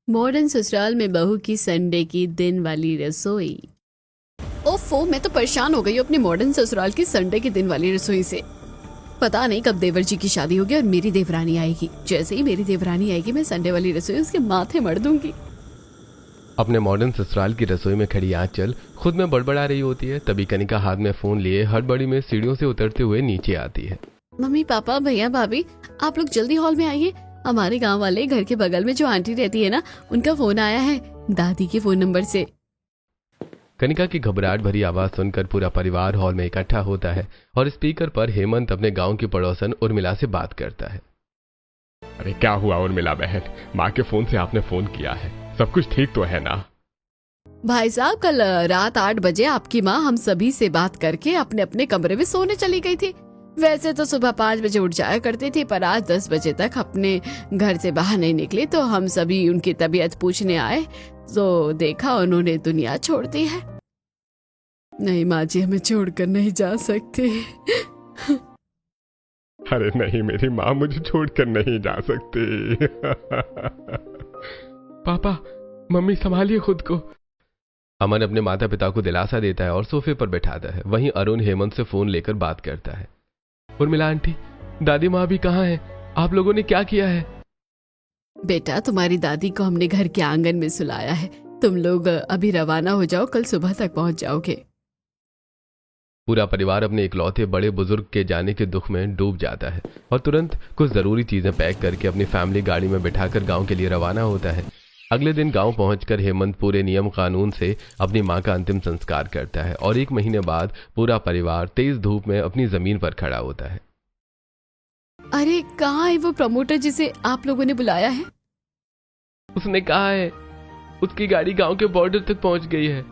Modern ससुराल में बहू की संडे की दिन वाली रसोई। ओफो, मैं तो परेशान हो गई हूँ अपनी मॉडर्न ससुराल की संडे की दिन वाली रसोई से। पता नहीं कब देवर जी की शादी होगी और मेरी देवरानी आएगी। जैसे ही मेरी देवरानी आएगी मैं संडे वाली रसोई उसके माथे मर दूंगी। अपने मॉडर्न ससुराल की रसोई में खड़ी आंचल खुद में बड़बड़ा रही होती है। तभी कनिका हाथ में फोन लिए हड़बड़ी में सीढ़ियों से उतरते हुए नीचे आती है। मम्मी, पापा, भैया, भाभी, आप लोग जल्दी हॉल में आइए। हमारे गांव वाले घर के बगल में जो आंटी रहती है ना, उनका फोन आया है दादी के फोन नंबर से। कनिका की घबराहट भरी आवाज सुनकर पूरा परिवार हॉल में इकट्ठा होता है और स्पीकर पर हेमंत अपने गांव की पड़ोसन उर्मिला से बात करता है। अरे क्या हुआ उर्मिला बहन, माँ के फोन से आपने फोन किया है, सब कुछ ठीक तो है ना? भाई साहब, कल रात 8 बजे आपकी माँ हम सभी से बात करके अपने अपने कमरे में सोने चली गई थी। वैसे तो सुबह 5 बजे उठ जाया करती थी, पर आज 10 बजे तक अपने घर से बाहर नहीं निकली। तो हम सभी उनकी तबीयत पूछने आए तो देखा उन्होंने दुनिया छोड़ दी है। नहीं माँ जी, हमें छोड़कर नहीं जा सकते। अरे नहीं, मेरी माँ मुझे छोड़कर नहीं जा सकती। पापा, मम्मी संभालिए खुद को। अमन अपने माता पिता को दिलासा देता है और सोफे पर बैठाता है। वहीं अरुण हेमंत से फोन लेकर बात करता है। उर्मिला आंटी, दादी माँ भी कहाँ है? आप लोगों ने क्या किया है? बेटा, तुम्हारी दादी को हमने घर के आंगन में सुलाया है। तुम लोग अभी रवाना हो जाओ, कल सुबह तक पहुंच जाओगे। पूरा परिवार अपने इकलौते बड़े बुजुर्ग के जाने के दुख में डूब जाता है और तुरंत कुछ जरूरी चीजें पैक करके अपनी फैमिली गाड़ी में बिठाकर गांव के लिए रवाना होता है। अगले दिन गांव पहुंचकर हेमंत पूरे नियम कानून से अपनी मां का अंतिम संस्कार करता है और 1 महीने बाद पूरा परिवार तेज धूप में अपनी जमीन पर खड़ा होता है। अरे कहाँ है वो प्रमोटर जिसे आप लोगों ने बुलाया है? उसने कहा है उसकी गाड़ी गांव के बॉर्डर तक पहुंच गई है।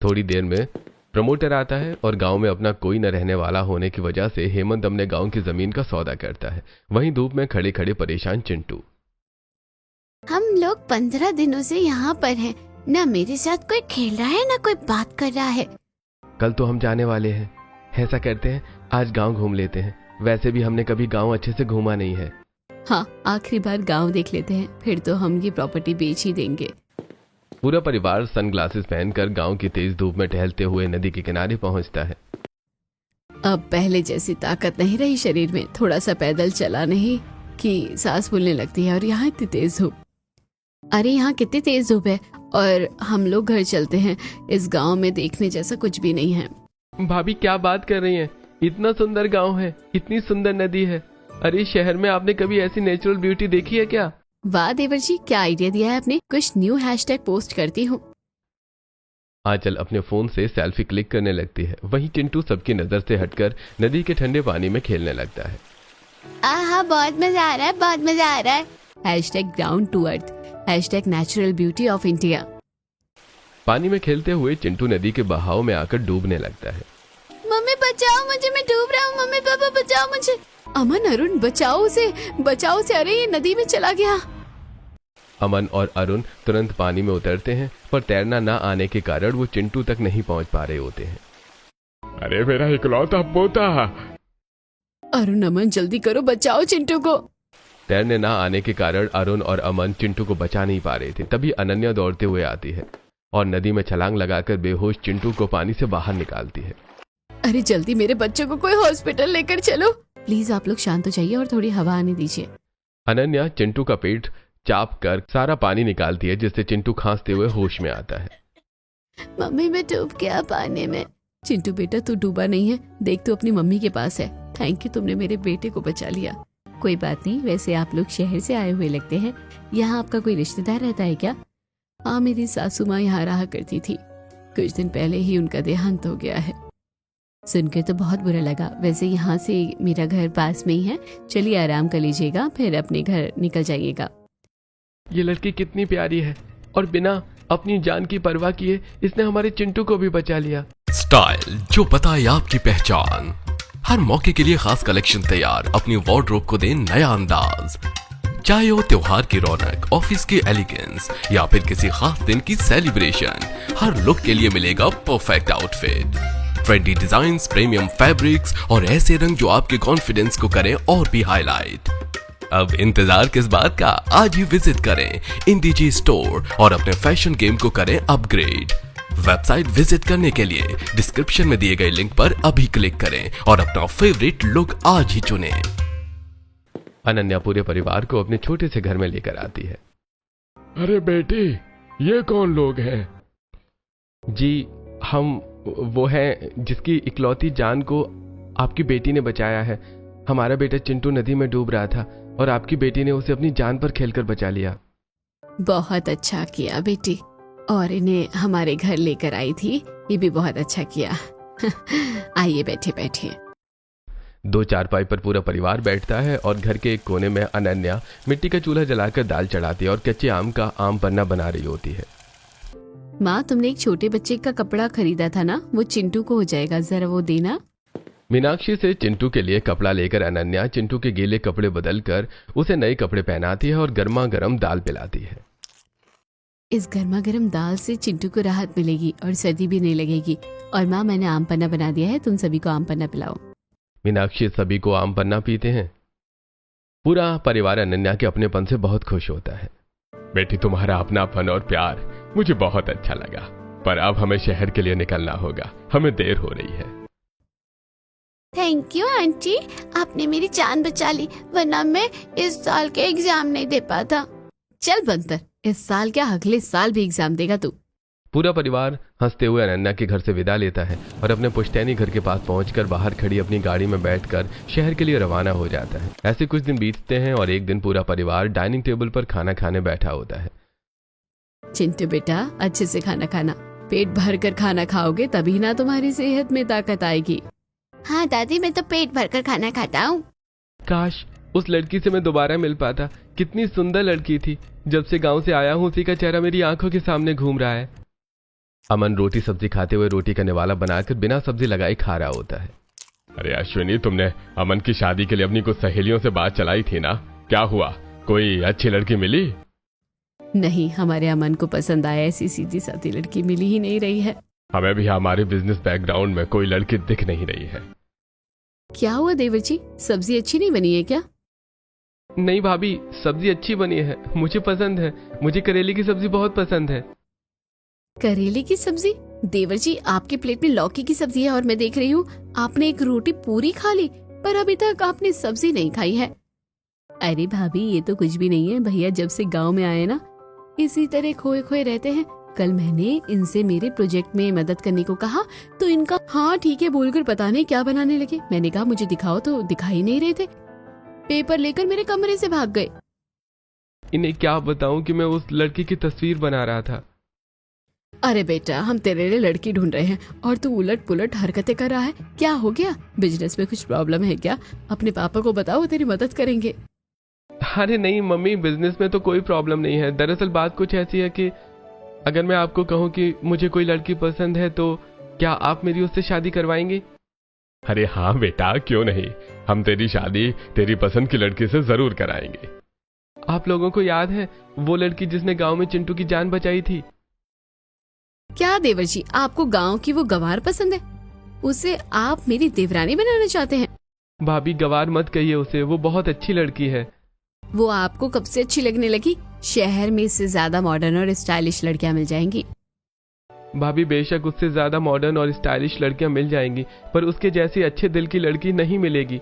थोड़ी देर में प्रमोटर आता है और गांव में अपना कोई न रहने वाला होने की वजह से हेमंत अपने गांव की जमीन का सौदा करता है। वहीं धूप में खड़े खड़े परेशान चिंटू। हम लोग 15 दिनों से यहाँ पर हैं। ना मेरे साथ कोई खेल रहा है, ना कोई बात कर रहा है। कल तो हम जाने वाले हैं। ऐसा करते हैं, आज गांव घूम लेते हैं। वैसे भी हमने कभी गांव अच्छे से घूमा नहीं है। हाँ, आखिरी बार गांव देख लेते हैं, फिर तो हम ये प्रॉपर्टी बेच ही देंगे। पूरा परिवार सनग्लासेस पहनकर गांव की तेज धूप में टहलते हुए नदी के किनारे पहुंचता है। अब पहले जैसी ताकत नहीं रही शरीर में। थोड़ा सा पैदल चला नहीं कि सांस फूलने लगती है। और यहाँ इतनी तेज धूप, अरे यहाँ कितनी तेज धूप है। और हम लोग घर चलते हैं, इस गांव में देखने जैसा कुछ भी नहीं है। भाभी क्या बात कर रही हैं? इतना सुंदर गांव है, इतनी सुंदर नदी है। अरे शहर में आपने कभी ऐसी नेचुरल ब्यूटी देखी है क्या? वाह देवर जी, क्या आइडिया दिया है आपने। कुछ न्यू हैशटैग पोस्ट करती हूँ। आंचल अपने फोन से सेल्फी क्लिक करने लगती है। वहीं चिंटू सबकी नजर से हटकर नदी के ठंडे पानी में खेलने लगता है। आहा, बहुत मजा आ रहा है, बहुत मजा आ रहा है। Hashtag ground to earth, hashtag natural beauty of India. पानी में खेलते हुए चिंटू नदी के बहाव में आकर डूबने लगता है। मम्मी बचाओ मुझे, मैं डूब रहा हूँ। मम्मी पापा बचाओ मुझे। अमन, अरुण, बचाओ उसे, बचाओ उसे। अरे ये नदी में चला गया। अमन और अरुण तुरंत पानी में उतरते हैं, पर तैरना न आने के कारण वो चिंटू तक नहीं पहुंच पा रहे होते हैं। अरे मेरा इकलौता पोता। अरुण, अमन जल्दी करो, बचाओ चिंटू को। तैरने न आने के कारण अरुण और अमन चिंटू को बचा नहीं पा रहे थे। तभी अनन्या दौड़ते हुए आती है और नदी में छलांग लगाकर बेहोश चिंटू को पानी से बाहर निकालती है। अरे जल्दी मेरे बच्चों को कोई हॉस्पिटल लेकर चलो। प्लीज आप लोग शांत हो जाइए और थोड़ी हवा आने दीजिए। अनन्या चिंटू का पेट चाप कर सारा पानी निकालती है, जिससे चिंटू खांसते हुए होश में आता है। मम्मी मैं डूब गया पानी में। चिंटू बेटा, तू डूबा नहीं है। देख, तू अपनी मम्मी के पास है। थैंक यू, तुमने मेरे बेटे को बचा लिया। कोई बात नहीं। वैसे आप लोग शहर से आए हुए लगते हैं। यहाँ आपका कोई रिश्तेदार रहता है क्या? हाँ, मेरी सासू माँ यहाँ रहा करती थी। कुछ दिन पहले ही उनका देहांत हो गया है। सुनकर तो बहुत बुरा लगा। वैसे यहाँ से मेरा घर पास में ही है। चलिए आराम कर लीजिएगा, फिर अपने घर निकल जाइएगा। ये लड़की कितनी प्यारी है और बिना अपनी जान की परवाह किए इसने हमारे चिंटू को भी बचा लिया। स्टाइल जो बताए आपकी पहचान। हर मौके के लिए खास कलेक्शन तैयार। अपनी वार्डरोब को दें नया अंदाज। चाहे हो त्योहार की रौनक, ऑफिस की एलिगेंस या फिर किसी खास दिन की सेलिब्रेशन, हर लुक के लिए मिलेगा perfect outfit. Trendy designs, premium fabrics और ऐसे रंग जो आपके कॉन्फिडेंस को करें और भी हाईलाइट। अब इंतजार किस बात का, आज ही विजिट करें इंडीजी स्टोर और अपने फैशन गेम को करें अपग्रेड। वेबसाइट विजिट करने के लिए डिस्क्रिप्शन में दिए गए लिंक पर अभी क्लिक करें और अपना फेवरेट लुक आज ही चुनें। अनन्या पूरे परिवार को अपने छोटे से घर में लेकर आती है। अरे बेटी, ये कौन लोग हैं? जी, हम वो हैं जिसकी इकलौती जान को आपकी बेटी ने बचाया है। हमारा बेटा चिंटू नदी में डूब रहा था और आपकी बेटी ने उसे अपनी जान पर खेलकर बचा लिया। बहुत अच्छा किया बेटी, और इन्हें हमारे घर लेकर आई थी, ये भी बहुत अच्छा किया। आइए बैठे बैठे। 2 चारपाई पर पूरा परिवार बैठता है और घर के एक कोने में अनन्या मिट्टी का चूल्हा जलाकर दाल चढ़ाती है और कच्चे आम का आम पन्ना बना रही होती है। माँ, तुमने एक छोटे बच्चे का कपड़ा खरीदा था ना, वो चिंटू को हो जाएगा, जरा वो देना। मीनाक्षी से चिंटू के लिए कपड़ा लेकर अनन्या चिंटू के गीले कपड़े बदलकर उसे नए कपड़े पहनाती है और गर्मा गर्म दाल पिलाती है। इस गर्मा गर्म दाल से चिंटू को राहत मिलेगी और सर्दी भी नहीं लगेगी। और माँ, मैंने आम पन्ना बना दिया है, तुम सभी को आम पन्ना पिलाओ। मीनाक्षी सभी को आम पन्ना पीते हैं। पूरा परिवार अनन्या के अपनेपन से बहुत खुश होता है। बेटी, तुम्हारा अपनापन और प्यार मुझे बहुत अच्छा लगा, पर अब हमें शहर के लिए निकलना होगा, हमें देर हो रही है। थैंक यू आंटी, आपने मेरी जान बचा ली, वरना मैं इस साल के एग्जाम नहीं दे पाता। चल बंतर, इस साल क्या अगले साल भी एग्जाम देगा तू। पूरा परिवार हंसते हुए अनन्या के घर से विदा लेता है और अपने पुश्तैनी घर के पास पहुंचकर बाहर खड़ी अपनी गाड़ी में बैठकर शहर के लिए रवाना हो जाता है। ऐसे कुछ दिन बीतते हैं और एक दिन पूरा परिवार डाइनिंग टेबल पर खाना खाने बैठा होता है। चिंटू बेटा, अच्छे से खाना खाना, पेट भर कर खाना खाओगे तभी ना तुम्हारी सेहत में ताकत आएगी। हाँ दादी, मैं तो पेट भरकर खाना खाता हूँ। काश उस लड़की से मैं दोबारा मिल पाता, कितनी सुंदर लड़की थी। जब से गांव से आया हूँ उसी का चेहरा मेरी आंखों के सामने घूम रहा है। अमन रोटी सब्जी खाते हुए रोटी का निवाला बनाकर बिना सब्जी लगाए खा रहा होता है। अरे अश्विनी, तुमने अमन की शादी के लिए अपनी कुछ सहेलियों से बात चलाई थी ना, क्या हुआ? कोई अच्छी लड़की मिली? नहीं, हमारे अमन को पसंद आया ऐसी सीधी सादी लड़की मिली ही नहीं रही है। हमें भी हमारे बिजनेस बैकग्राउंड में कोई लड़की दिख नहीं रही है। क्या हुआ देवर जी, सब्जी अच्छी नहीं बनी है क्या? नहीं भाभी, सब्जी अच्छी बनी है, मुझे पसंद है। मुझे करेले की सब्जी बहुत पसंद है। करेले की सब्जी? देवर जी, आपके प्लेट में लौकी की सब्जी है और मैं देख रही हूँ आपने एक रोटी पूरी खा ली, पर अभी तक आपने सब्जी नहीं खाई है। अरे भाभी, ये तो कुछ भी नहीं है। भैया जब से गांव में आए ना, इसी तरह खोए खोए रहते हैं। कल मैंने इनसे मेरे प्रोजेक्ट में मदद करने को कहा तो इनका हाँ ठीक है बोलकर पता नहीं क्या बनाने लगे। मैंने कहा मुझे दिखाओ तो दिखाई नहीं रहे थे, पेपर लेकर मेरे कमरे से भाग गए। इन्हें क्या बताऊं कि मैं उस लड़की की तस्वीर बना रहा था। अरे बेटा, हम तेरे लिए लड़की ढूंढ रहे हैं और तू उलट पुलट हरकतें कर रहा है। क्या हो गया? बिजनेस में कुछ प्रॉब्लम है क्या? अपने पापा को बताओ, तेरी मदद करेंगे। अरे नहीं मम्मी, बिजनेस में तो कोई प्रॉब्लम नहीं है। दरअसल बात कुछ ऐसी है कि अगर मैं आपको कहूँ कि मुझे कोई लड़की पसंद है तो क्या आप मेरी उससे शादी करवाएंगे? अरे हाँ बेटा, क्यों नहीं, हम तेरी शादी तेरी पसंद की लड़की से जरूर कराएंगे। आप लोगों को याद है वो लड़की जिसने गांव में चिंटू की जान बचाई थी? क्या देवर जी, आपको गांव की वो गवार पसंद है? उसे आप मेरी देवरानी बनाना चाहते हैं? भाभी गवार मत कहिए उसे, वो बहुत अच्छी लड़की है। वो आपको कब से अच्छी लगने लगी? शहर में इससे ज्यादा मॉडर्न और स्टाइलिश लड़कियां मिल जाएंगी। भाभी बेशक उससे ज्यादा मॉडर्न और स्टाइलिश लड़कियां मिल जाएंगी, पर उसके जैसी अच्छे दिल की लड़की नहीं मिलेगी।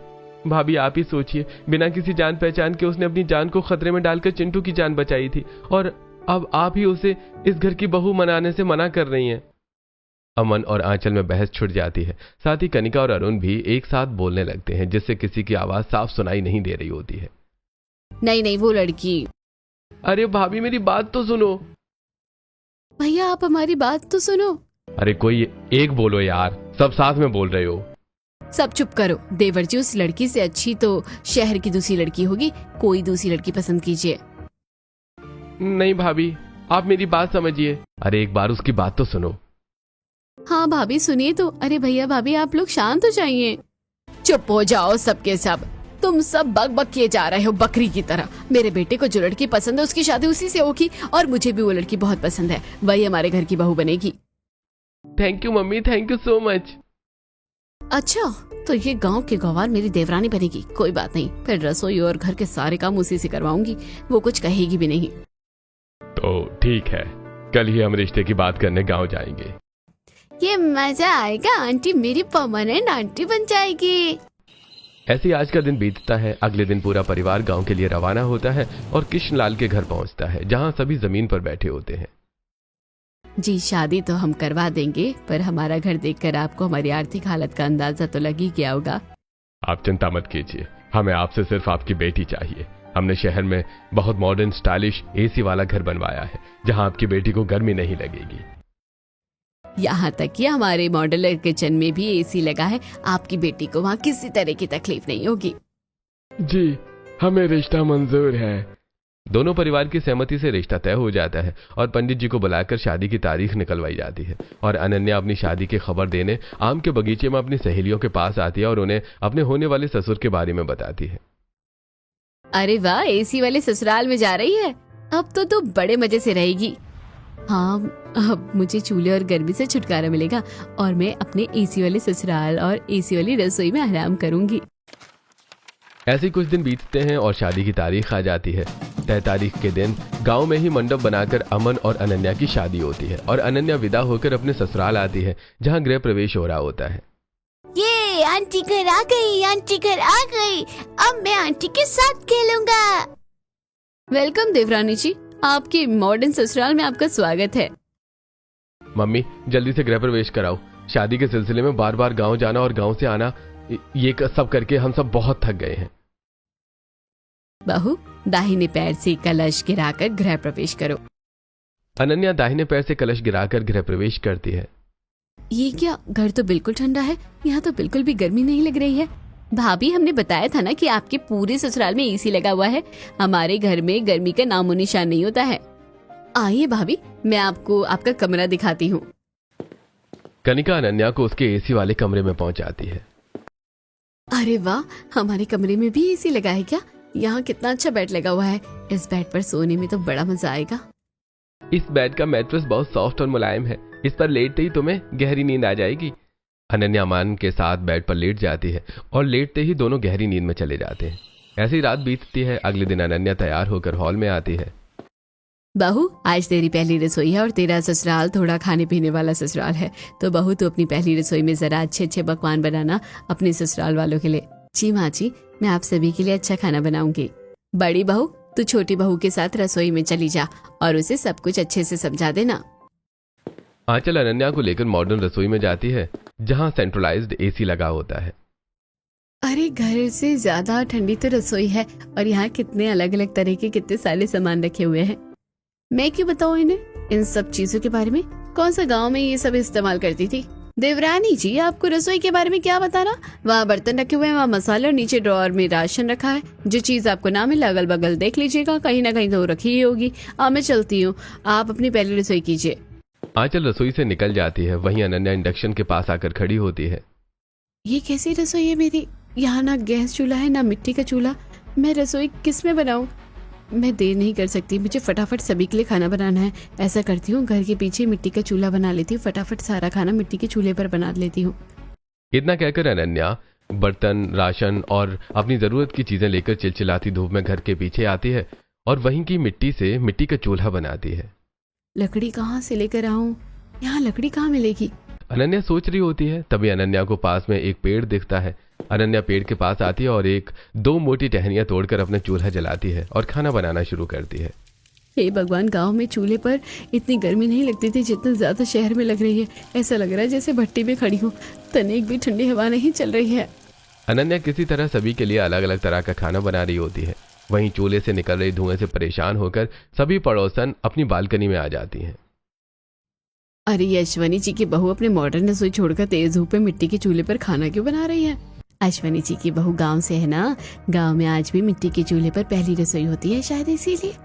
भाभी आप ही सोचिए, बिना किसी जान पहचान के उसने अपनी जान को खतरे में डालकर चिंटू की जान बचाई थी और अब आप ही उसे इस घर की बहू मनाने से मना कर रही हैं। अमन और आंचल में बहस छुट जाती है। साथ ही कनिका और अरुण भी एक साथ बोलने लगते हैं, जिससे किसी की आवाज साफ सुनाई नहीं दे रही होती है। नहीं नहीं, वो लड़की। अरे भाभी मेरी बात तो सुनो। भैया आप हमारी बात तो सुनो। अरे कोई एक बोलो यार, सब साथ में बोल रहे हो। सब चुप करो। देवर जी, उस लड़की से अच्छी तो शहर की दूसरी लड़की होगी, कोई दूसरी लड़की पसंद कीजिए। नहीं भाभी, आप मेरी बात समझिए। अरे एक बार उसकी बात तो सुनो। हाँ भाभी सुनिए तो। अरे भैया भाभी आप लोग शांत हो जाइए। चुप हो जाओ सबके सब। तुम सब बक बक किए जा रहे हो बकरी की तरह। मेरे बेटे को जो लड़की पसंद है उसकी शादी उसी से होगी और मुझे भी वो लड़की बहुत पसंद है, वही हमारे घर की बहू बनेगी। Thank you mummy, thank you so much. अच्छा, तो ये गांव के गंवार मेरी देवरानी बनेगी। कोई बात नहीं, फिर रसोई और घर के सारे काम उसी से करवाऊंगी, वो कुछ कहेगी भी नहीं। तो ठीक है, कल ही हम रिश्ते की बात करने गांव जाएंगे। ये मजा आएगा, आंटी मेरी परमानेंट आंटी बन जाएगी। ऐसे ही आज का दिन बीतता है। अगले दिन पूरा परिवार गांव के लिए रवाना होता है और कृष्णलाल के घर पहुंचता है, जहां सभी जमीन पर बैठे होते हैं। जी, शादी तो हम करवा देंगे, पर हमारा घर देखकर आपको हमारी आर्थिक हालत का अंदाजा तो लग ही गया होगा। आप चिंता मत कीजिए, हमें आपसे सिर्फ आपकी बेटी चाहिए। हमने शहर में बहुत मॉडर्न स्टाइलिश एसी वाला घर बनवाया है, जहां आपकी बेटी को गर्मी नहीं लगेगी। यहाँ तक कि हमारे मॉड्यूलर किचन में भी एसी लगा है, आपकी बेटी को वहाँ किसी तरह की तकलीफ नहीं होगी। जी, हमें रिश्ता मंजूर है। दोनों परिवार की सहमति से रिश्ता तय हो जाता है और पंडित जी को बुलाकर शादी की तारीख निकलवाई जाती है। और अनन्या अपनी शादी की खबर देने आम के बगीचे में अपनी सहेलियों के पास आती है और उन्हें अपने होने वाले ससुर के बारे में बताती है। अरे वाह, एसी वाले ससुराल में जा रही है, अब तो तू बड़े मजे से रहेगी। हाँ, अब मुझे चूल्हे और गर्मी से छुटकारा मिलेगा और मैं अपने एसी वाले ससुराल और एसी वाली रसोई में आराम करूंगी। ऐसे ही कुछ दिन बीतते हैं और शादी की तारीख आ जाती है। तय तारीख के दिन गांव में ही मंडप बनाकर अमन और अनन्या की शादी होती है और अनन्या विदा होकर अपने ससुराल आती है, जहां गृह प्रवेश हो रहा होता है। ये आंटी घर आ गई, आंटी घर आ गई, अब मैं आंटी के साथ खेलूंगा। वेलकम देवरानी जी, आपके मॉडर्न ससुराल में आपका स्वागत है। मम्मी, जल्दी से गृह प्रवेश कराओ। शादी के सिलसिले में बार बार गांव जाना और गांव से आना, ये सब करके हम सब बहुत थक गए हैं। बहू, दाहिने पैर से कलश गिराकर गृह प्रवेश करो। अनन्या दाहिने पैर से कलश गिराकर गृह प्रवेश करती है। ये क्या, घर तो बिल्कुल ठंडा है, यहाँ तो बिल्कुल भी गर्मी नहीं लग रही है। भाभी, हमने बताया था ना कि आपके पूरे ससुराल में एसी लगा हुआ है। हमारे घर में गर्मी का नामो निशान नहीं होता है। आइए भाभी, मैं आपको आपका कमरा दिखाती हूँ। कनिका अनन्या को उसके एसी वाले कमरे में पहुंचाती है। अरे वाह, हमारे कमरे में भी एसी लगा है क्या? यहाँ कितना अच्छा बेड लगा हुआ है, इस बेड पर सोने में तो बड़ा मजा आएगा। इस बेड का मैट्रेस बहुत सॉफ्ट और मुलायम है, इस पर लेटते ही तुम्हें गहरी नींद आ जाएगी। अनन्या अमन के साथ बेड पर लेट जाती है और लेटते ही दोनों गहरी नींद में चले जाते हैं। ऐसी रात बीतती है। अगले दिन अनन्या तैयार होकर हॉल में आती है। बहू, आज तेरी पहली रसोई है और तेरा ससुराल थोड़ा खाने पीने वाला ससुराल है, तो बहू तू अपनी पहली रसोई में जरा अच्छे अच्छे पकवान बनाना अपने ससुराल वालों के लिए। जी माँ जी, मैं आप सभी के लिए अच्छा खाना बनाऊंगी। बड़ी बहू, तू छोटी बहू के साथ रसोई में चली जा और उसे सब कुछ अच्छे से समझा देना। आंचल अनन्या को लेकर मॉडर्न रसोई में जाती है, जहां सेंट्रलाइज्ड एसी लगा होता है। अरे, घर से ज्यादा ठंडी तो रसोई है और यहाँ कितने अलग अलग तरह के कितने सारे सामान रखे हुए हैं। मैं क्यों बताऊँ इन्हें इन सब चीजों के बारे में? कौन सा गांव में ये सब इस्तेमाल करती थी? देवरानी जी, आपको रसोई के बारे में क्या बताना? वहाँ बर्तन रखे हुए हैं, वहाँ मसाले और नीचे ड्रॉअर में राशन रखा है। जो चीज आपको ना मिले अगल बगल देख लीजिएगा, कहीं ना कहीं तो रखी ही होगी। मैं चलती हूँ, आप अपनी पहली रसोई कीजिए। आंचल रसोई से निकल जाती है। वहीं अनन्या इंडक्शन के पास आकर खड़ी होती है। ये कैसी रसोई है मेरी? यहाँ ना गैस चूल्हा है ना मिट्टी का चूल्हा, मैं रसोई किस में बनाऊँ? मैं देर नहीं कर सकती, मुझे फटाफट सभी के लिए खाना बनाना है। ऐसा करती हूँ, घर के पीछे मिट्टी का चूल्हा बना लेती हूँ, फटाफट सारा खाना मिट्टी के चूल्हे पर बना लेती हूँ। इतना कहकर अनन्या बर्तन, राशन और अपनी जरूरत की चीजें लेकर चिलचिलाती धूप में घर के पीछे आती है और वहीं की मिट्टी से मिट्टी का चूल्हा बनाती है। लकड़ी कहाँ से लेकर आऊं? यहाँ लकड़ी कहाँ मिलेगी? अनन्या सोच रही होती है, तभी अनन्या को पास में एक पेड़ दिखता है। अनन्या पेड़ के पास आती है और दो मोटी टहनियां तोड़कर अपना चूल्हा जलाती है और खाना बनाना शुरू करती है। हे भगवान, गांव में चूल्हे पर इतनी गर्मी नहीं लगती थी जितना ज्यादा शहर में लग रही है। ऐसा लग रहा है जैसे भट्टी में खड़ी हूँ, तनिक भी ठंडी हवा नहीं चल रही है। अनन्या किसी तरह सभी के लिए अलग अलग तरह का खाना बना रही होती है। वहीं चूल्हे से निकल रही धुएं से परेशान होकर सभी पड़ोसन अपनी बालकनी में आ जाती हैं। अरे, अश्वनी जी की बहू अपने मॉडर्न रसोई छोड़कर तेज धूप में मिट्टी के चूल्हे पर खाना क्यों बना रही है? अश्वनी जी की बहू गांव से है ना, गांव में आज भी मिट्टी के चूल्हे पर पहली रसोई होती है, शायद इसीलिए।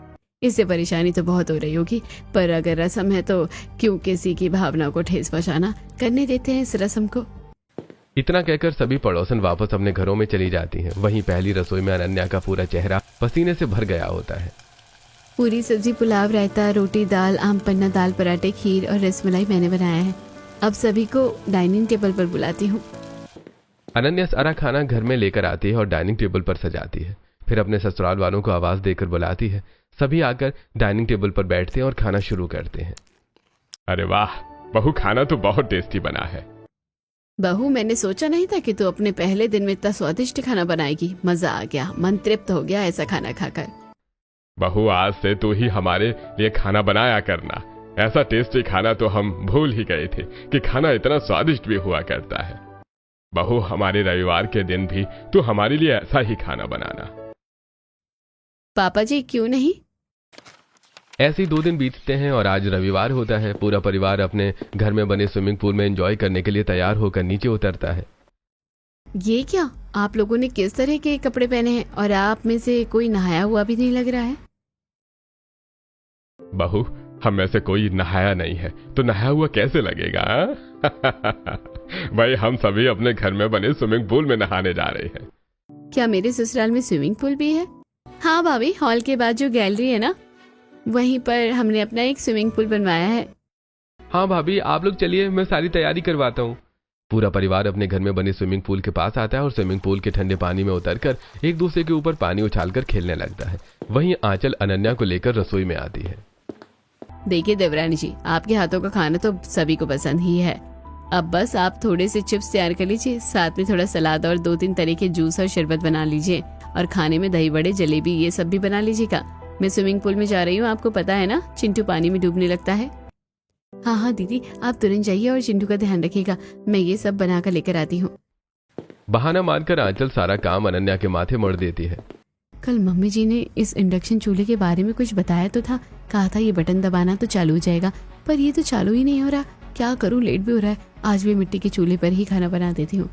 इससे परेशानी तो बहुत हो रही होगी, पर अगर रस्म है तो क्यों किसी की भावना को ठेस पहुंचाना, करने देते हैं इस रस्म को। इतना कहकर सभी पड़ोसन वापस अपने घरों में चली जाती हैं। वहीं पहली रसोई में अनन्या का पूरा चेहरा पसीने से भर गया होता है। पूरी सब्जी, पुलाव, रायता, रोटी, दाल, आम पन्ना, दाल पराठे, खीर और रसमलाई मैंने बनाया है। अब सभी को डाइनिंग टेबल पर बुलाती हूँ। अनन्या सारा खाना घर में लेकर आती है और डाइनिंग टेबल पर सजाती है। फिर अपने ससुराल वालों को आवाज देकर बुलाती है। सभी आकर डाइनिंग टेबल पर बैठते हैं और खाना शुरू करते हैं। अरे वाह बहू, खाना तो बहुत टेस्टी बना है। बहू, मैंने सोचा नहीं था कि तू अपने पहले दिन में इतना स्वादिष्ट खाना बनाएगी। मजा आ गया, मन तृप्त हो गया ऐसा खाना खाकर। बहू, आज से तू ही हमारे लिए खाना बनाया करना। ऐसा टेस्टी खाना तो हम भूल ही गए थे कि खाना इतना स्वादिष्ट भी हुआ करता है। बहू, हमारे रविवार के दिन भी तू हमारे लिए ऐसा ही खाना बनाना। पापा जी, क्यों नहीं? ऐसे ही 2 दिन बीतते हैं और आज रविवार होता है। पूरा परिवार अपने घर में बने स्विमिंग पूल में एंजॉय करने के लिए तैयार होकर नीचे उतरता है। ये क्या, आप लोगों ने किस तरह के कपड़े पहने हैं और आप में से कोई नहाया हुआ भी नहीं लग रहा है। बहू, हम में से कोई नहाया नहीं है तो नहाया हुआ कैसे लगेगा? भाई, हम सभी अपने घर में बने स्विमिंग पूल में नहाने जा रहे हैं। क्या मेरे ससुराल में स्विमिंग पूल भी है? हाँ भाभी, हॉल के बाद जो गैलरी है ना, वहीं पर हमने अपना एक स्विमिंग पूल बनवाया है। हाँ भाभी, आप लोग चलिए, मैं सारी तैयारी करवाता हूँ। पूरा परिवार अपने घर में बने स्विमिंग पूल के पास आता है और स्विमिंग पूल के ठंडे पानी में उतरकर एक दूसरे के ऊपर पानी उछालकर खेलने लगता है। वहीं आंचल अनन्या को लेकर रसोई में आती है। देखिए देवरानी जी, आपके हाथों का खाना तो सभी को पसंद ही है। अब बस आप थोड़े से चिप्स तैयार कर लीजिए, साथ में थोड़ा सलाद और 2-3 तरह के जूस और शरबत बना लीजिए, और खाने में दही बड़े, जलेबी, ये सब भी बना लीजिएगा। मैं स्विमिंग पूल में जा रही हूँ, आपको पता है ना, चिंटू पानी में डूबने लगता है। हाँ हाँ दीदी, आप तुरंत जाइए और चिंटू का ध्यान रखिएगा, मैं ये सब बनाकर लेकर आती हूँ। बहाना मारकर आंचल सारा काम अनन्या के माथे मोड़ देती है। कल मम्मी जी ने इस इंडक्शन चूल्हे के बारे में कुछ बताया तो था, कहा था ये बटन दबाना तो चालू हो जाएगा, पर ये तो चालू ही नहीं हो रहा। क्या करूँ, लेट भी हो रहा है। आज भी मिट्टी के चूल्हे पर ही खाना बना देती हूँ।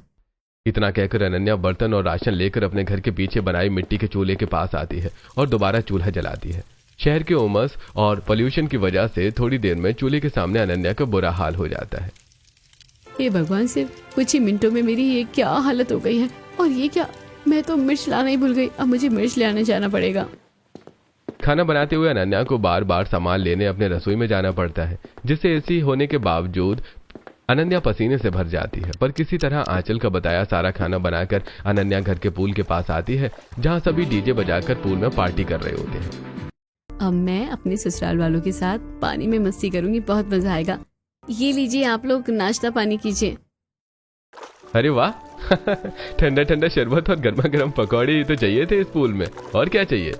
इतना कहकर अनन्या बर्तन और राशन लेकर अपने घर के पीछे बनाई मिट्टी के चूल्हे के पास आती है और दोबारा चूल्हा जलाती है। शहर के उमस और पोल्यूशन की वजह से थोड़ी देर में चूल्हे के सामने अनन्या का बुरा हाल हो जाता है। हे भगवान, सिर्फ कुछ ही मिनटों में मेरी ये क्या हालत हो गई है। और ये क्या, मैं तो मिर्च लाना ही भूल गई, अब मुझे मिर्च लाने जाना पड़ेगा। खाना बनाते हुए अनन्या को बार बार सामान लेने अपने रसोई में जाना पड़ता है, जिससे एसी होने के बावजूद अनन्या पसीने से भर जाती है। पर किसी तरह आंचल का बताया सारा खाना बनाकर अनन्या घर के पूल के पास आती है, जहां सभी डीजे बजाकर पूल में पार्टी कर रहे होते हैं। अब मैं अपने ससुराल वालों के साथ पानी में मस्ती करूंगी, बहुत मजा आएगा। ये लीजिए, आप लोग नाश्ता पानी कीजिए। अरे वाह, ठंडा ठंडा शरबत और गर्मा गर्म पकौड़े तो चाहिए थे इस पूल में, और क्या चाहिए?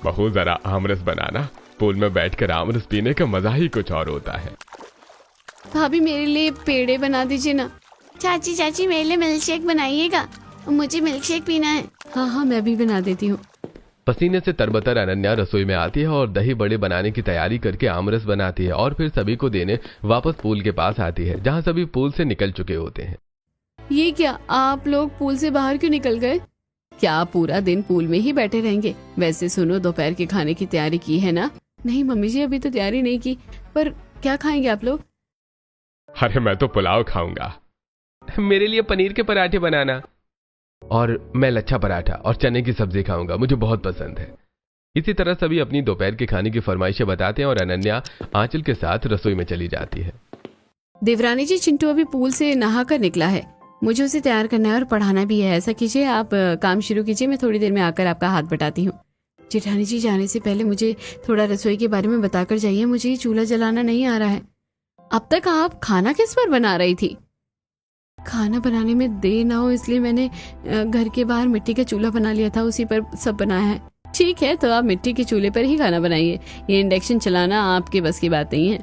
बहू, जरा आमरस बनाना। पूल में बैठकर आमरस पीने का मजा ही कुछ और होता है। भाभी, मेरे लिए पेड़े बना दीजिए ना। चाची चाची, मेरे लिए मिल्क शेक बनाइएगा, मुझे मिल्क शेक पीना है। हाँ हाँ, मैं भी बना देती हूँ। पसीने से तरबतर अनन्या रसोई में आती है और दही बड़े बनाने की तैयारी करके आमरस बनाती है और फिर सभी को देने वापस पूल के पास आती है, जहां सभी पूल से निकल चुके होते हैं। ये क्या, आप लोग पूल से बाहर क्यों निकल गए? क्या आप पूरा दिन पूल में ही बैठे रहेंगे? वैसे सुनो, दोपहर के खाने की तैयारी की है ना? नहीं मम्मी जी, अभी तो तैयारी नहीं की, पर क्या खाएंगे आप लोग? अरे मैं तो पुलाव खाऊंगा। मेरे लिए पनीर के पराठे बनाना। और मैं लच्छा पराठा और चने की सब्जी खाऊंगा, मुझे बहुत पसंद है। इसी तरह सभी अपनी दोपहर के खाने की फरमाइशें बताते हैं और अनन्या आंचल के साथ रसोई में चली जाती है। देवरानी जी, चिंटू अभी पूल से नहा कर निकला है, मुझे उसे तैयार करना है और पढ़ाना भी है। ऐसा कीजिए, आप काम शुरू कीजिए, मैं थोड़ी देर में आकर आपका हाथ बटाती हूँ। जेठानी जी, जाने से पहले मुझे थोड़ा रसोई के बारे में बताकर जाइए, मुझे ये चूल्हा जलाना नहीं आ रहा है। अब तक आप खाना किस पर बना रही थी? खाना बनाने में देर ना हो इसलिए मैंने घर के बाहर मिट्टी का चूल्हा बना लिया था, उसी पर सब बनाया है। ठीक है, तो आप मिट्टी के चूल्हे पर ही खाना बनाइए, ये इंडक्शन चलाना आपके बस की बात नहीं है।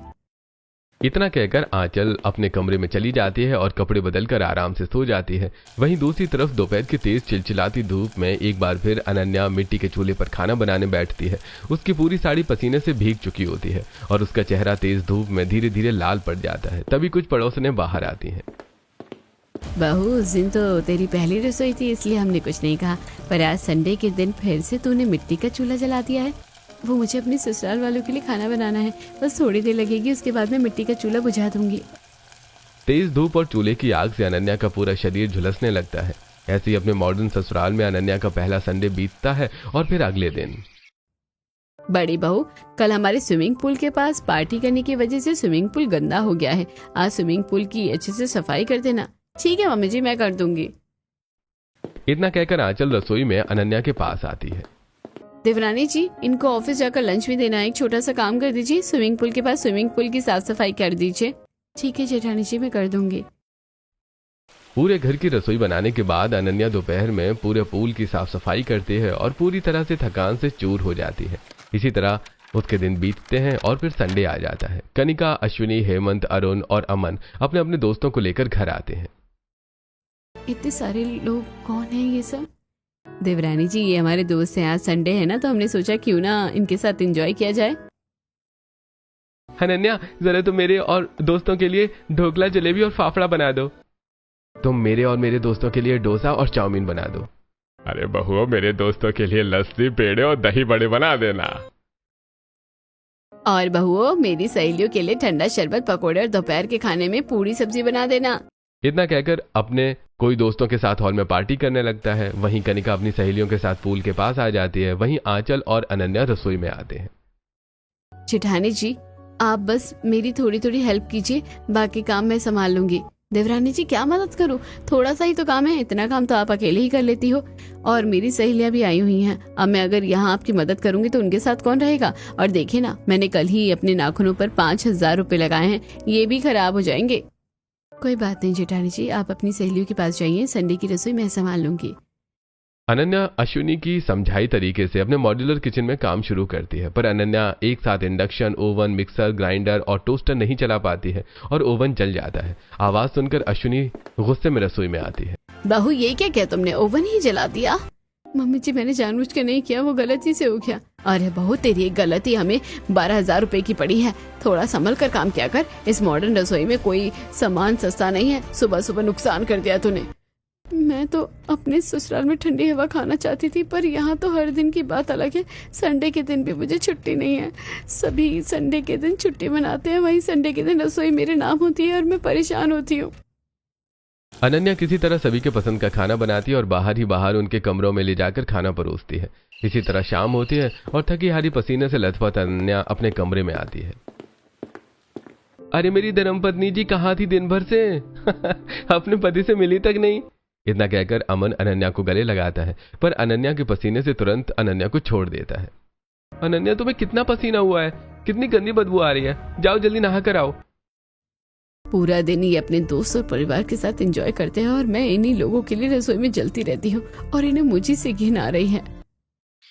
इतना कहकर आंचल अपने कमरे में चली जाती है और कपड़े बदलकर आराम से सो जाती है। वहीं दूसरी तरफ दोपहर की तेज चिलचिलाती धूप में एक बार फिर अनन्या मिट्टी के चूल्हे पर खाना बनाने बैठती है। उसकी पूरी साड़ी पसीने से भीग चुकी होती है और उसका चेहरा तेज धूप में धीरे धीरे लाल पड़ जाता है। तभी कुछ पड़ोसनें बाहर आती हैं। बहू, उस दिन तो तेरी पहली रसोई थी इसलिए हमने कुछ नहीं कहा, पर आज संडे के दिन फिर से तूने मिट्टी का चूल्हा जला दिया है। वो मुझे अपने ससुराल वालों के लिए खाना बनाना है, बस थोड़ी देर लगेगी, उसके बाद मैं मिट्टी का चूल्हा बुझा दूंगी। तेज धूप और चूल्हे की आग से अनन्या का पूरा शरीर झुलसने लगता है। ऐसे ही अपने मॉडर्न ससुराल में अनन्या का पहला संडे बीतता है और फिर अगले दिन। बड़ी बहू, कल हमारे स्विमिंग पूल के पास पार्टी करने की वजह से स्विमिंग पूल गंदा हो गया है, आज स्विमिंग पूल की अच्छे से सफाई कर देना। ठीक है मम्मी जी, मैं कर दूंगी। इतना कहकर आंचल रसोई में अनन्या के पास आती है। देवरानी जी, इनको ऑफिस जाकर लंच भी देना है, एक छोटा सा काम कर दीजिए, स्विमिंग पूल के पास स्विमिंग पूल की साफ सफाई कर दीजिए। ठीक है जेठानी जी, मैं कर दूंगी। पूरे घर की रसोई बनाने के बाद अनन्या दोपहर में पूरे पूल की साफ सफाई करती है और पूरी तरह से थकान से चूर हो जाती है। इसी तरह उसके दिन बीतते हैं और फिर संडे आ जाता है। कनिका, अश्विनी, हेमंत, अरुण और अमन अपने अपने दोस्तों को लेकर घर आते हैं। इतने सारे लोग कौन हैं ये सब? देवरानी जी, ये हमारे दोस्त हैं, आज संडे है ना, तो हमने सोचा क्यों ना इनके साथ एंजॉय किया जाए। अनन्या, जरा तुम मेरे और दोस्तों के लिए ढोकला, जलेबी और फाफड़ा बना दो। तुम मेरे और मेरे दोस्तों के लिए डोसा और चाउमीन बना दो। अरे बहुओं, मेरे दोस्तों के लिए लस्सी, पेड़े और दही बड़े बना देना। और बहुओं, मेरी सहेलियों के लिए ठंडा शरबत, पकौड़े और दोपहर के खाने में पूरी सब्जी बना देना। इतना कहकर अपने कोई दोस्तों के साथ हॉल में पार्टी करने लगता है। वहीं कनिका अपनी सहेलियों के साथ पूल के पास आ जाती है। वहीं आंचल और अनन्या रसोई में आते हैं। जेठानी जी, आप बस मेरी थोड़ी थोड़ी हेल्प कीजिए, बाकी काम मैं संभाल लूंगी। देवरानी जी, क्या मदद करूं? थोड़ा सा ही तो काम है, इतना काम तो आप अकेले ही कर लेती हो। और मेरी सहेलियां भी आई हुई हैं, अब मैं अगर यहाँ आपकी मदद करूंगी तो उनके साथ कौन रहेगा? और देखिए ना, मैंने कल ही अपने नाखूनों पर 5,000 रुपए लगाए हैं, ये भी खराब हो जाएंगे। कोई बात नहीं जेठानी जी, आप अपनी सहेलियों के पास जाइए, संडे की रसोई मैं संभाल लूंगी। अनन्या अश्विनी की समझाई तरीके से अपने मॉड्यूलर किचन में काम शुरू करती है, पर अनन्या एक साथ इंडक्शन, ओवन, मिक्सर, ग्राइंडर और टोस्टर नहीं चला पाती है और ओवन जल जाता है। आवाज सुनकर अश्विनी गुस्से में रसोई में आती है। बहू, ये क्या किया तुमने? ओवन ही जला दिया? मम्मी जी, मैंने जानबूझ के नहीं किया, वो गलती से हो गया। अरे बहू, तेरी एक गलती हमें 12,000 रुपए की पड़ी है, थोड़ा संभल कर काम किया कर। इस मॉडर्न रसोई में कोई सामान सस्ता नहीं है, सुबह सुबह नुकसान कर दिया तूने। मैं तो अपने ससुराल में ठंडी हवा खाना चाहती थी, पर यहाँ तो हर दिन की बात अलग है। संडे के दिन भी मुझे छुट्टी नहीं है। सभी संडे के दिन छुट्टी मनाते हैं, वहीं संडे के दिन रसोई मेरे नाम होती है और मैं परेशान होती हूँ। अनन्या किसी तरह सभी के पसंद का खाना बनाती है और बाहर ही बाहर उनके कमरों में ले जाकर खाना परोसती है। इसी तरह शाम होती है और थकी हारी पसीने से लथपथ अनन्या अपने कमरे में आती है। अरे मेरी धर्मपत्नी जी कहाँ थी दिन भर से? अपने पति से मिली तक नहीं। इतना कहकर अमन अनन्या को गले लगाता है, पर अनन्या के पसीने से तुरंत अनन्या को छोड़ देता है। अनन्या, तुम्हें कितना पसीना हुआ है, कितनी गंदी बदबू आ रही है, जाओ जल्दी नहा कर आओ। पूरा दिन ये अपने दोस्त और परिवार के साथ एंजॉय करते हैं और मैं इन्हीं लोगों के लिए रसोई में जलती रहती हूँ और इन्हें मुझी से घिन आ रही है।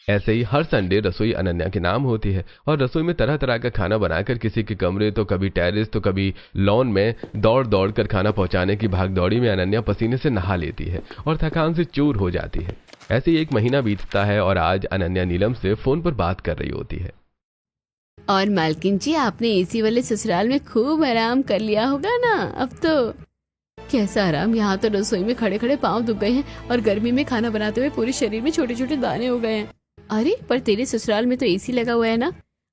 ऐसे ही हर संडे रसोई अनन्या के नाम होती है और रसोई में तरह तरह का खाना बनाकर किसी के कमरे, तो कभी टेरेस, तो कभी लॉन में दौड़ दौड़ कर खाना पहुंचाने की भागदौड़ी में अनन्या पसीने से नहा लेती है और थकान से चूर हो जाती है। ऐसे ही एक महीना बीतता है और आज अनन्या नीलम से फोन पर बात कर रही होती है। और मालकिन जी, आपने एसी वाले ससुराल में खूब आराम कर लिया होगा ना? अब तो कैसा आराम, यहाँ तो रसोई में खड़े खड़े पांव दुख गए हैं और गर्मी में खाना बनाते हुए पूरे शरीर में छोटे छोटे दाने हो गए हैं। अरे पर तेरे ससुराल में तो एसी लगा हुआ है ना?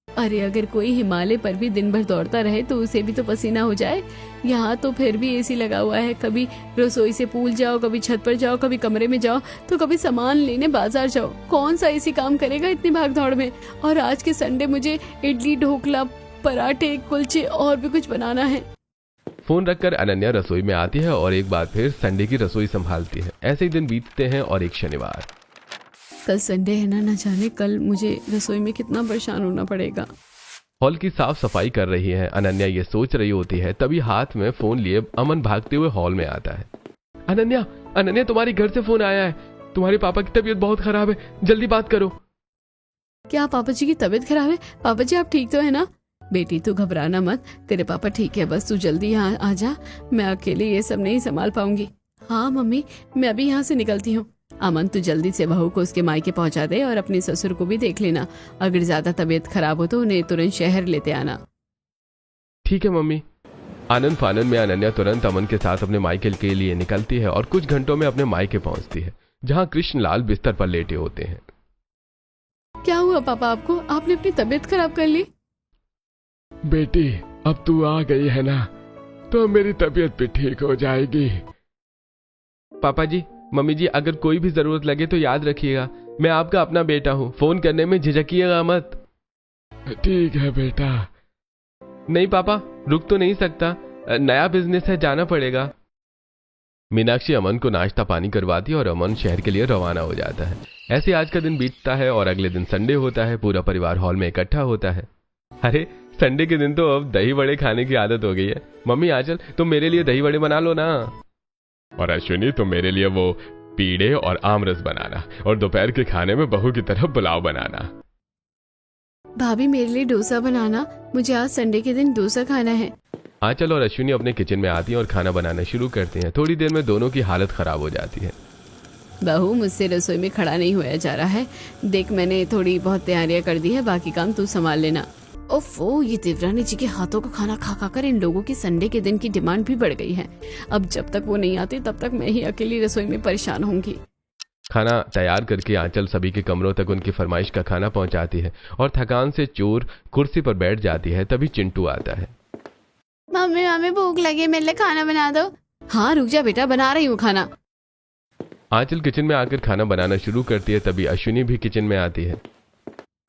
अरे अगर कोई हिमालय पर भी दिन भर दौड़ता रहे तो उसे भी तो पसीना हो जाए। यहाँ तो फिर भी एसी लगा हुआ है। कभी रसोई से पूल जाओ, कभी छत पर जाओ, कभी कमरे में जाओ, तो कभी सामान लेने बाजार जाओ। कौन सा एसी काम करेगा इतनी भागदौड़ में? और आज के संडे मुझे इडली, ढोकला, पराठे, कुलचे और भी कुछ बनाना है। फोन रखकर अनन्या रसोई में आती है और एक बार फिर संडे की रसोई संभालती है। ऐसे ही दिन बीतते हैं और एक शनिवार। कल संडे है ना, न जाने कल मुझे रसोई में कितना परेशान होना पड़ेगा। हॉल की साफ सफाई कर रही है अनन्या, ये सोच रही होती है, तभी हाथ में फोन लिए अमन भागते हुए हॉल में आता है। अनन्या, अनन्या, तुम्हारे घर से फोन आया है, तुम्हारे पापा की तबीयत बहुत खराब है, जल्दी बात करो। क्या पापा जी की तबीयत खराब है? पापा जी आप ठीक तो है ना? बेटी तू घबराना मत, तेरे पापा ठीक है, बस तू जल्दी यहाँ आ जा, मैं अकेले ये सब नहीं संभाल पाऊंगी। हाँ मम्मी, मैं अभी यहाँ से निकलती हूँ। अमन, तू जल्दी से बहू को उसके मायके पहुंचा दे और अपने ससुर को भी देख लेना। अगर ज्यादा तबीयत खराब हो तो उन्हें तुरंत शहर लेते आना। ठीक है मम्मी। आनंद फानंद में अनन्या तुरंत अमन के साथ अपने मायके के लिए निकलती है और कुछ घंटों में अपने मायके पहुंचती है, जहां कृष्णलाल बिस्तर पर लेटे होते हैं। क्या हुआ पापा आपको? आपने अपनी तबीयत खराब कर ली? बेटी, अब तू आ गई है ना, तो मेरी तबीयत भी ठीक हो जाएगी। पापा जी, मम्मी जी, अगर कोई भी जरूरत लगे तो याद रखिएगा, मैं आपका अपना बेटा हूँ, फोन करने में झिझकिएगा मत। ठीक है बेटा। नहीं पापा, रुक तो नहीं सकता, नया बिजनेस है, जाना पड़ेगा। मीनाक्षी अमन को नाश्ता पानी करवाती है और अमन शहर के लिए रवाना हो जाता है। ऐसे आज का दिन बीतता है और अगले दिन संडे होता है। पूरा परिवार हॉल में इकट्ठा होता है। अरे संडे के दिन तो अब दही बड़े खाने की आदत हो गई है। मम्मी आंचल तुम मेरे लिए दही बड़े बना लो ना। और अश्विनी तुम मेरे लिए वो पीड़े और आमरस बनाना, और दोपहर के खाने में बहू की तरफ पुलाव बनाना। भाभी मेरे लिए डोसा बनाना, मुझे आज संडे के दिन डोसा खाना है। आंचल और अश्विनी अपने किचन में आती हैं और खाना बनाना शुरू करती हैं। थोड़ी देर में दोनों की हालत खराब हो जाती है। बहू मुझसे रसोई में खड़ा नहीं होया जा रहा है। देख मैंने थोड़ी बहुत तैयारियां कर दी है, बाकी काम तू संभाल लेना। ओफो, ये देवरानी जी के हाथों का खाना खा खा कर इन लोगों की संडे के दिन की डिमांड भी बढ़ गई है। अब जब तक वो नहीं आते तब तक मैं ही अकेली रसोई में परेशान होंगी। खाना तैयार करके आंचल सभी के कमरों तक उनकी फरमाइश का खाना पहुंचाती है और थकान से चूर कुर्सी पर बैठ जाती है। तभी चिंटू आता है। मम्मी मम्मी भूख लगी, मेरे लिए खाना बना दो। हाँ रुक जा बेटा, बना रही हूँ खाना। आंचल किचन में आकर खाना बनाना शुरू करती है। तभी अश्विनी भी किचन में आती है।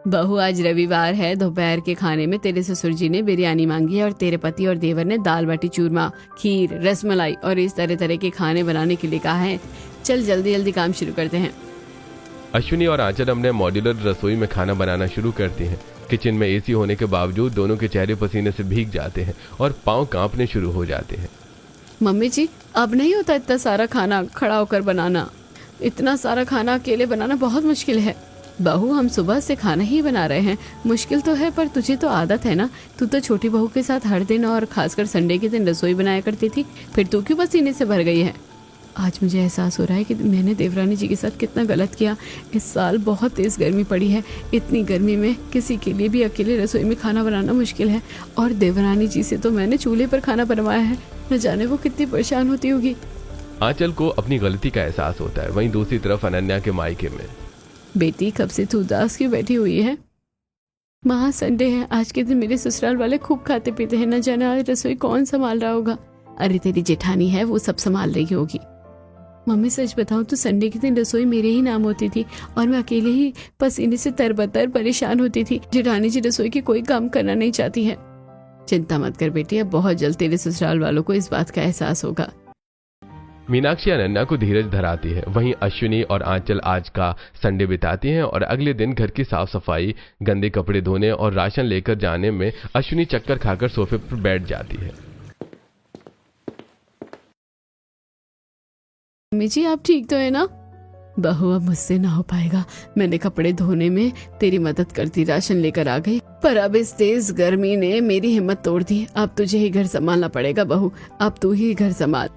बहू आज रविवार है, दोपहर के खाने में तेरे ससुर जी ने बिरयानी मांगी है और तेरे पति और देवर ने दाल बाटी चूरमा, खीर, रसमलाई और इस तरह तरह के खाने बनाने के लिए कहा है। चल जल्दी जल्दी काम शुरू करते हैं। अश्विनी और आंचल अपने मॉड्यूलर रसोई में खाना बनाना शुरू करती हैं। किचन में एसी होने के बावजूद दोनों के चेहरे पसीने से भीग जाते हैं और पांव कांपने शुरू हो जाते हैं। मम्मी जी अब नहीं होता इतना सारा खाना खड़ा होकर बनाना। इतना सारा खाना अकेले बनाना बहुत मुश्किल है। बहू हम सुबह से खाना ही बना रहे हैं। मुश्किल तो है पर तुझे तो आदत है ना। तू तो छोटी बहू के साथ हर दिन और खासकर संडे के दिन रसोई बनाया करती थी, फिर तू क्यों पसीने से भर गई है? आज मुझे एहसास हो रहा है कि मैंने देवरानी जी के साथ कितना गलत किया। इस साल बहुत तेज गर्मी पड़ी है। इतनी गर्मी में किसी के लिए भी अकेले रसोई में खाना बनाना मुश्किल है, और देवरानी जी से तो मैंने चूल्हे पर खाना बनवाया है। न जाने वो कितनी परेशान होती होगी। आंचल को अपनी गलती का एहसास होता है। वहीं दूसरी तरफ अनन्या के मायके में। बेटी कब से तू उदास क्यों बैठी हुई है? माँ संडे है, आज के दिन मेरे ससुराल वाले खूब खाते पीते हैं, न जाने आज रसोई कौन संभाल रहा होगा। अरे तेरी जेठानी है, वो सब संभाल रही होगी। मम्मी सच बताऊं तो संडे के दिन रसोई मेरे ही नाम होती थी और मैं अकेले ही पसीने से तरबतर परेशान होती थी। जेठानी जी रसोई की कोई काम करना नहीं चाहती है। चिंता मत कर बेटी, अब बहुत जल्द तेरे ससुराल वालों को इस बात का एहसास होगा। मीनाक्षी अनन्या को धीरज धराती है। वहीं अश्विनी और आंचल आज का संडे बिताती हैं और अगले दिन घर की साफ सफाई, गंदे कपड़े धोने और राशन लेकर जाने में अश्विनी चक्कर खाकर सोफे पर बैठ जाती है। मम्मी जी आप ठीक तो है ना? बहू अब मुझसे ना हो पाएगा। मैंने कपड़े धोने में तेरी मदद करती, राशन लेकर आ गई, पर अब इस तेज गर्मी ने मेरी हिम्मत तोड़ दी। अब तुझे ही घर संभालना पड़ेगा बहू, अब तू ही घर संभाल।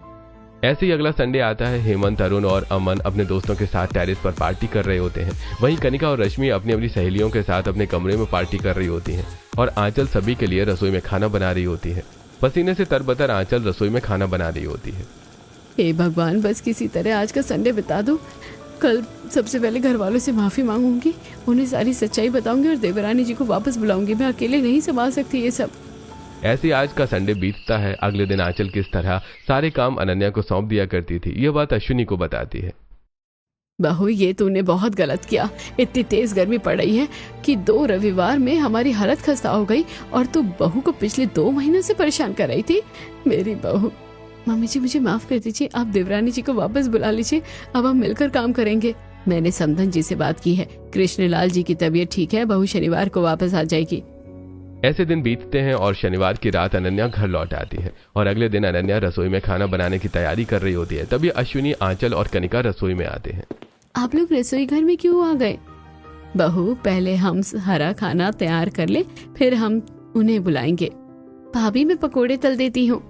ऐसे ही अगला संडे आता है। हेमंत, अरुण और अमन अपने दोस्तों के साथ टेरेस पर पार्टी कर रहे होते हैं। वहीं कनिका और रश्मि अपनी अपनी सहेलियों के साथ अपने कमरे में पार्टी कर रही होती हैं और आंचल सभी के लिए रसोई में खाना बना रही होती है। पसीने से तरबतर आंचल रसोई में खाना बना रही होती है। हे भगवान, बस किसी तरह आज का संडे बिता दो। कल सबसे पहले घर वालों से माफी मांगूंगी, उन्हें सारी सच्चाई बताऊंगी और देवरानी जी को वापस बुलाऊंगी। मैं अकेले नहीं संभाल सकती ये सब। ऐसे आज का संडे बीतता है। अगले दिन आंचल किस तरह सारे काम अनन्या को सौंप दिया करती थी, यह बात अश्विनी को बताती है। बहू ये तूने बहुत गलत किया। इतनी तेज गर्मी पड़ रही है कि 2 रविवार में हमारी हालत खस्ता हो गई और तू बहू को पिछले 2 महीनों से परेशान कर रही थी। मेरी बहू। मम्मी जी मुझे माफ कर दीजिए, आप देवरानी जी को वापस बुला लीजिए। अब हम मिलकर काम करेंगे। मैंने समधन जी से बात की है, कृष्णलाल जी की तबीयत ठीक है, बहू शनिवार को वापस आ जाएगी। ऐसे दिन बीतते हैं और शनिवार की रात अनन्या घर लौट आती है और अगले दिन अनन्या रसोई में खाना बनाने की तैयारी कर रही होती है। तभी अश्विनी, आंचल और कनिका रसोई में आते हैं। आप लोग रसोई घर में क्यों आ गए? बहू पहले हम हरा खाना तैयार कर ले, फिर हम उन्हें बुलाएंगे। भाभी मैं पकोड़े तल देती हूँ।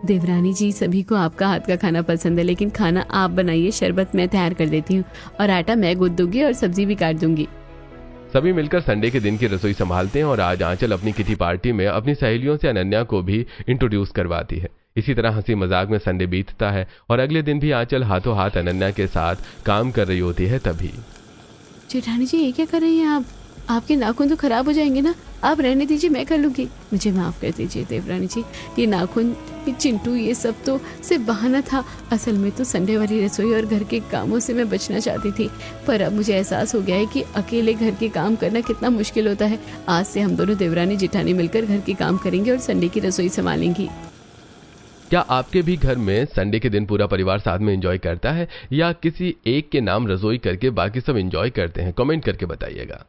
देवरानी जी सभी को आपका हाथ का खाना पसंद है, लेकिन खाना आप बनाइए, शरबत मैं तैयार कर देती हूँ और आटा मैं गूंथ दूंगी और सब्जी भी काट दूंगी। सभी मिलकर संडे के दिन की रसोई संभालते हैं और आज आंचल अपनी किटी पार्टी में अपनी सहेलियों से अनन्या को भी इंट्रोड्यूस करवाती है। इसी तरह हंसी मजाक में संडे बीतता है और अगले दिन भी आंचल हाथों हाथ अनन्या के साथ काम कर रही होती है। तभी जेठानी जी ये क्या कर रही हैं आप? आपके नाखून तो खराब हो जाएंगे ना, आप रहने दीजिए, मैं कर लूंगी। मुझे माफ कर दीजिए देवरानी जी, ये नाखून, ये चिंटू, ये सब तो सिर्फ बहाना था। असल में तो संडे वाली रसोई और घर के कामों से मैं बचना चाहती थी, पर अब मुझे एहसास हो गया है कि अकेले घर के काम करना कितना मुश्किल होता है। आज से हम दोनों देवरानी जेठानी मिलकर घर के काम करेंगे और संडे की रसोई संभालेंगी। क्या आपके भी घर में संडे के दिन पूरा परिवार साथ में एंजॉय करता है या किसी एक के नाम रसोई करके बाकी सब एंजॉय करते हैं? कमेंट करके बताइएगा।